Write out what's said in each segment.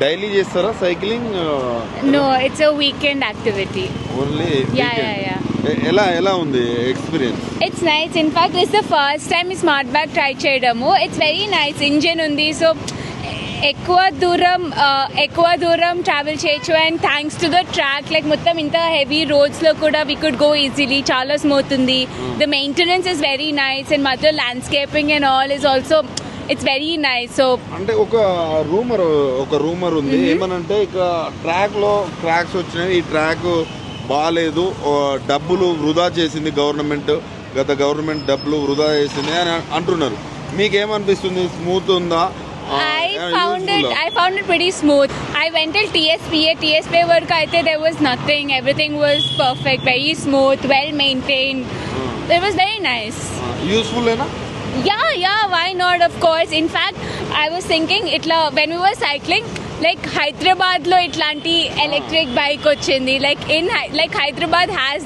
Daily చేస్తారా cycling? No, it's a weekend activity. Only Yeah. ఎలా ఉంది experience? It's nice. In fact, it's the first time ఈ smart bag try చేయడము. It's very nice. Engine ఉంది, so ఎక్కువ దూరం travel చేయొచ్చు. And thanks to the track, like మొత్తం ఇంత హెవీ రోడ్స్లో కూడా వీ కుడ్ గో ఈజీలీ. చాలా స్మూత్ ఉంది. The maintenance is very nice and మధ్య landscaping and all is also it's very nice. So అంటే ఒక రూమర్ ఉంది ఏమనంటే, ఇక ట్రాక్ లో క్రాక్స్ వచ్చినాయి, ఈ ట్రాక్ బాగాలేదు, డబ్బులు వృధా చేసింది గవర్నమెంట్, గత గవర్నమెంట్ డబ్బులు వృధా చేసింది అని అంటున్నారు. మీకేమనిపిస్తుంది? స్మూత్ ఉందా? I found it pretty smooth. I went till TSPA work. I think there was nothing. Everything was perfect, very smooth, well maintained. It was very nice. Useful ena? Yeah, why not? Of course. In fact, I was thinking when we were cycling, like Hyderabad lo itlanti electric bike ochindi, like Hyderabad has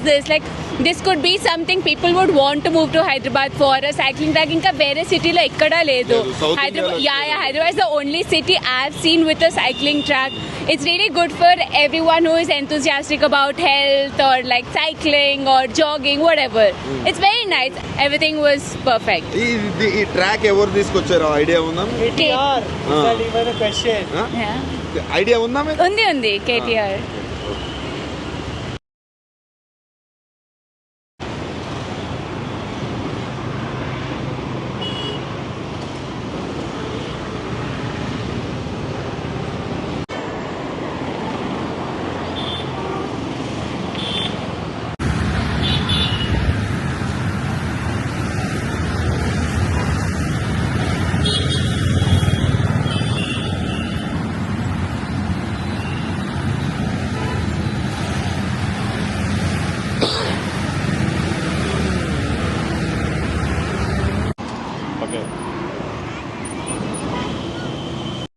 this could be something people would want to move to Hyderabad for a cycling track. Inka vere city lo ekkada ledu. Hyderabad is the only city I've seen with a cycling track. It's really good for everyone who is enthusiastic about health or like cycling or jogging, whatever. It's very nice. Everything was perfect. ఈ track ఎవరు తీసుకొచ్చారో idea ఉందా? KTR. Idea ఉందా? ఉంది KTR.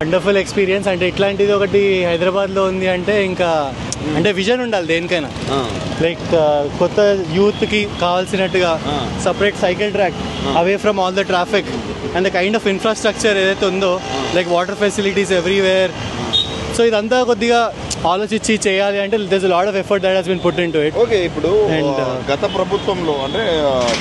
Wonderful experience. అంటే ఇట్లాంటిది ఒకటి హైదరాబాద్లో ఉంది అంటే ఇంకా అంటే విజన్ ఉండాలి దేనికైనా. లైక్ కొత్త యూత్కి కావాల్సినట్టుగా separate cycle track away from all the traffic and the kind of infrastructure ఏదైతే ఉందో, like water facilities everywhere. So ఇదంతా కొద్దిగా ఆలోచించి చేయాలి అంటే there's a lot of effort that has been put into it. Okay, ఇప్పుడు గత ప్రభుత్వంలో అంటే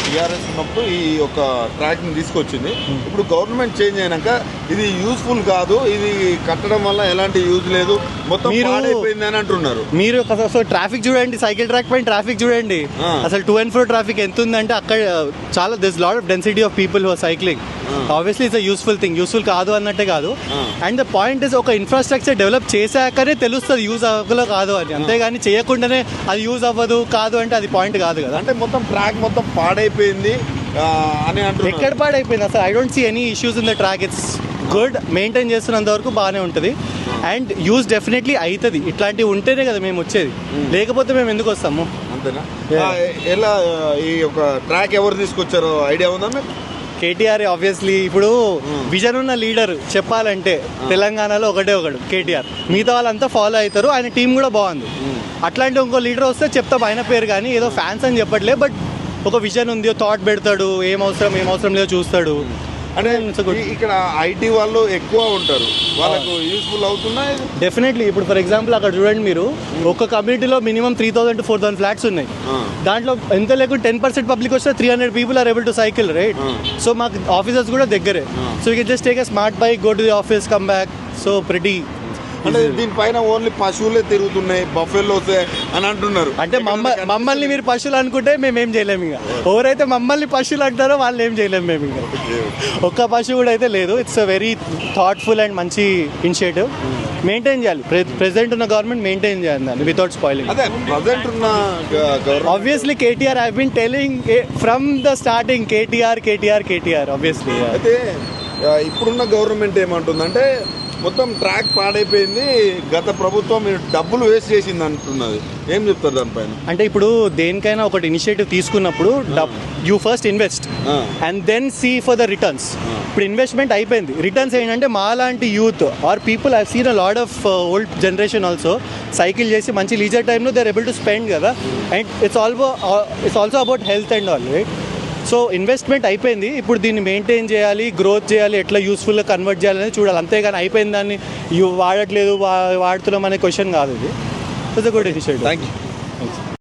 టీఆర్ఎస్ ఉన్నప్పుడు ఈ ఒక ట్రాక్ ని తీసుకొచ్చింది. ఇప్పుడు గవర్నమెంట్ చేంజ్ అయినాక ఇది యూస్ఫుల్ కాదు, ఇది కట్టడం వల్ల ఎలాంటి యూజ్ లేదు, మొత్తం పాడైపోయింది అని అంటున్నారు. మీరు అసలు ట్రాఫిక్ చూడండి, సైకిల్ ట్రాక్ పైన ట్రాఫిక్ చూడండి, అసలు 2 and 4 ట్రాఫిక్ ఎంత ఉందంటే అక్కడ చాలా there's a lot of density of people who are cycling. Obviously it's a useful thing. Useful కాదు అన్నట్టే కాదు. అండ్ ద పాయింట్ ఇస్ ఒక ఇన్ఫ్రాస్ట్రక్చర్ డెవలప్ చేశాకనే తెలుస్తుంది యూజ్ అవ్వగలో కాదు అని, అంతేగాని చేయకుండానే అది యూజ్ అవ్వదు కాదు అంటే అది పాయింట్ కాదు కదా. అంటే మొత్తం ట్రాక్ మొత్తం పాడైపోయింది అని అంటారు. ఎక్కడ పాడైపోయింది అసలు? I don't see any issues in the track. It's good, maintain చేస్తున్నంత వరకు బాగానే ఉంటుంది అండ్ యూజ్ డెఫినెట్లీ అవుతుంది. ఇట్లాంటివి ఉంటేనే కదా మేము వచ్చేది, లేకపోతే మేము ఎందుకు వస్తాము? అంతేనా? ఎలా ఈ ఒక ట్రాక్ ఎవరు తీసుకొచ్చారో ఐడియా ఉందా మీకు? కేటీఆర్ ఆబ్వియస్లీ. ఇప్పుడు విజన్ ఉన్న లీడర్ చెప్పాలంటే తెలంగాణలో ఒకడు కేటీఆర్. మిగతా వాళ్ళంతా ఫాలో అవుతారు, ఆయన టీం కూడా బాగుంది. అట్లాంటి ఇంకో లీడర్ వస్తే చెప్తాం ఆయన పేరు, కానీ ఏదో ఫ్యాన్స్ అని చెప్పట్లే, బట్ ఒక విజన్ ఉంది, థాట్ పెడతాడు, ఏం అవసరం లేదో చూస్తాడు. అంటే ఇక్కడ ఐటీ వాళ్ళు ఎక్కువ ఉంటారు, వాళ్ళకు యూస్ఫుల్ అవుతున్నాయి డెఫినెట్లీ. ఇప్పుడు ఫర్ ఎగ్జాంపుల్ అక్కడ చూడండి మీరు, ఒక కమ్యూనిటీలో మినిమం 3,000 to 4,000 ఫ్లాట్స్ ఉన్నాయి. దాంట్లో ఎంత లేకుండా 10% పబ్లిక్ వస్తే 300 people are able to cycle, right? So మాకు ఆఫీసర్స్ కూడా దగ్గరే, so you can just take a smart bike, go to the office, come back. So pretty. అంటే దీనిపైన ఓన్లీ పశువులే తిరుగుతున్నాయి, బఫెలోస్ అని అంటున్నారు. అంటే మమ్మల్ని మీరు పశువులు అనుకుంటే మేమేం చేయలేము. ఇక ఎవరైతే మమ్మల్ని పశువులు అంటారో వాళ్ళు ఏం చేయలేము మేము. ఇక ఒక్క పశువు కూడా అయితే లేదు. It's a very thoughtful and మంచి ఇనిషియేటివ్. మెయింటైన్ చేయాలి, ప్రెసెంట్ ఉన్న గవర్నమెంట్ మెయింటైన్ చేయాలి దాన్ని without spoiling. Obviously KTR I been telling from the starting, KTR obviously. అయితే ఇప్పుడున్న గవర్నమెంట్ ఏమంటుందంటే మొత్తం ట్రాక్ పాడైపోయింది, గత ప్రభుత్వం డబ్బులు వేస్ట్ చేసింది అంటున్నది. ఏం చెప్తారు దానిపైన? అంటే ఇప్పుడు దేనికైనా ఒకటి ఇనిషియేటివ్ తీసుకున్నప్పుడు you first invest and then see for the returns. ఇప్పుడు ఇన్వెస్ట్మెంట్ అయిపోయింది, రిటర్న్స్ ఏంటంటే మాలాంటి youth or people I seen a lot of old generation also cycle చేసి మంచి లీజర్ టైంలో they are able to spend కదా. And it's also about health and all, right? So investment అయిపోయింది, ఇప్పుడు దీన్ని మెయింటైన్ చేయాలి, గ్రోత్ చేయాలి, ఎట్లా యూస్ఫుల్గా కన్వర్ట్ చేయాలని చూడాలి. అంతేగాని అయిపోయిన దాన్ని వాడట్లేదు వాడుతున్నాం అనే క్వశ్చన్ కాదు ఇది. It's a good initiative. Thank you.